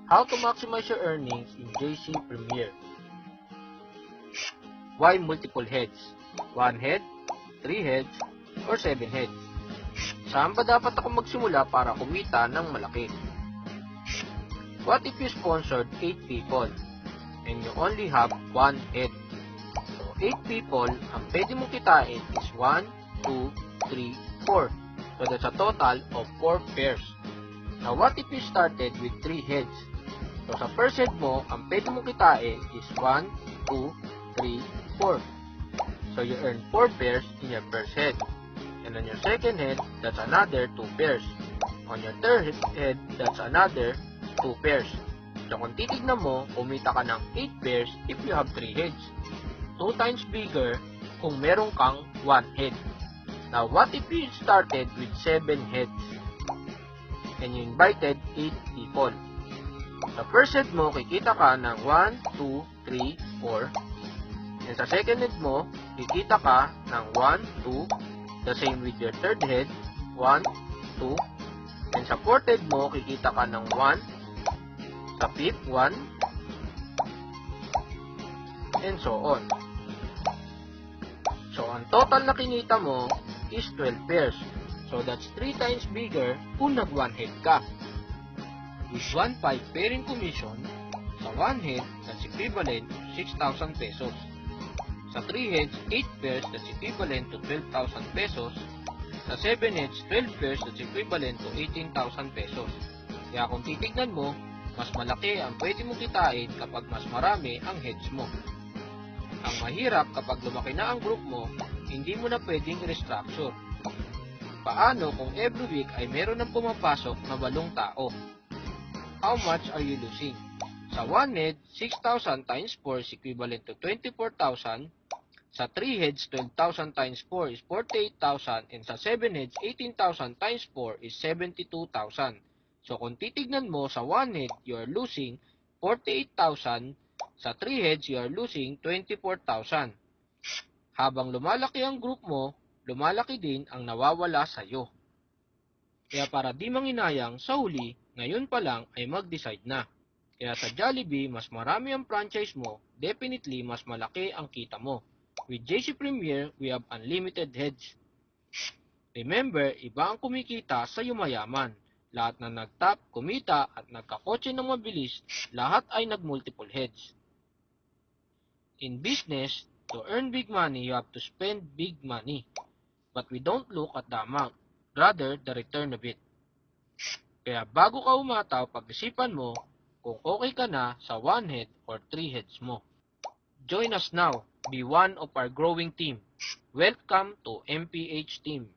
How to maximize your earnings in JC Premier. Why multiple heads? 1 head, 3 heads, or 7 heads? Saan ba dapat ako magsimula para kumita ng malaki? What if you sponsored 8 people and you only have 1 head? So 8 people, ang pwede mong kitain is 1, 2, 3, 4. So that's a total of 4 pairs. Now what if you started with 3 heads? So sa first head mo, ang pwede mong kitain is 1, 2, 3, 4. So you earn 4 pairs in your first head. And on your second head, that's another 2 pairs. On your third head, that's another 2 pairs. So kung titignan mo, kumita ka ng 8 pairs if you have 3 heads. 2 times bigger kung meron kang 1 head. Now what if you started with 7 heads and you invited 8 people? Sa first head mo, kikita ka ng 1, 2, 3, 4. And sa second head mo, kikita ka ng 1, 2. The same with your third head, 1, 2. And sa fourth head mo, kikita ka ng 1. Sa fifth, 1. And so on. So, ang total na kinita mo is 12 pairs. So, that's 3 times bigger kung nag-1 head ka. With 1.5 pairing commission, sa 1 head, that's equivalent to 6,000 pesos. Sa 3 heads, 8 pairs, that's equivalent to 12,000 pesos. Sa 7 heads, 12 pairs, that's equivalent to 18,000 pesos. Kaya kung titignan mo, mas malaki ang pwede mong kitain kapag mas marami ang heads mo. Ang mahirap kapag lumaki na ang group mo, hindi mo na pwedeng restructure. Paano kung every week ay meron ng pumapasok na 8 tao? How much are you losing? Sa 1 head, 6,000 times 4 is equivalent to 24,000. Sa 3 heads, 12,000 times 4 is 48,000. And sa 7 heads, 18,000 times 4 is 72,000. So kung titignan mo, sa 1 head, you are losing 48,000. Sa 3 heads, you are losing 24,000. Habang lumalaki ang group mo, lumalaki din ang nawawala sa iyo. Kaya para di manginayang, sa huli, ngayon pa lang ay mag-decide na. Kaya sa Jollibee, mas marami ang franchise mo, definitely mas malaki ang kita mo. With JC Premier, we have unlimited heads. Remember, iba ang kumikita sa yumayaman. Lahat na nag-top, kumita at nagkakotse ng mabilis, lahat ay nag-multiple heads. In business, to earn big money, you have to spend big money. But we don't look at the amount, rather the return of it. Kaya bago ka umataw, pag-isipan mo kung okay ka na sa 1 head or 3 heads mo. Join us now. Be one of our growing team. Welcome to MPH Team.